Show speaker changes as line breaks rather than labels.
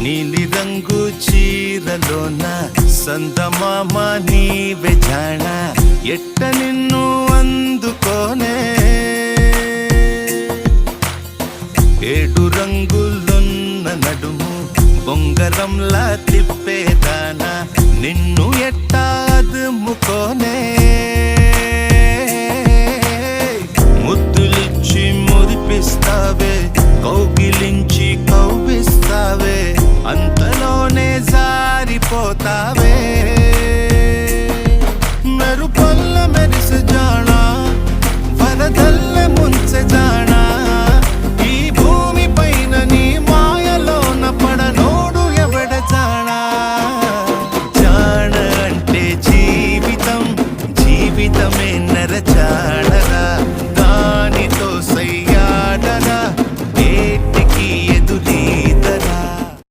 నీలి రంగు చీరలోన సందమామ నీవే జాణ ఎట్ట నిన్ను అందుకోనే ఏడు రంగులున్న నడుము బొంగరంలా తిప్పేదానా నిన్ను ఎట్టా అదుముకోనే ముద్దులిచ్చి మురిపిస్తావే కౌగిలించి కౌగిస్తావే అంతలోనే జారిపోతావే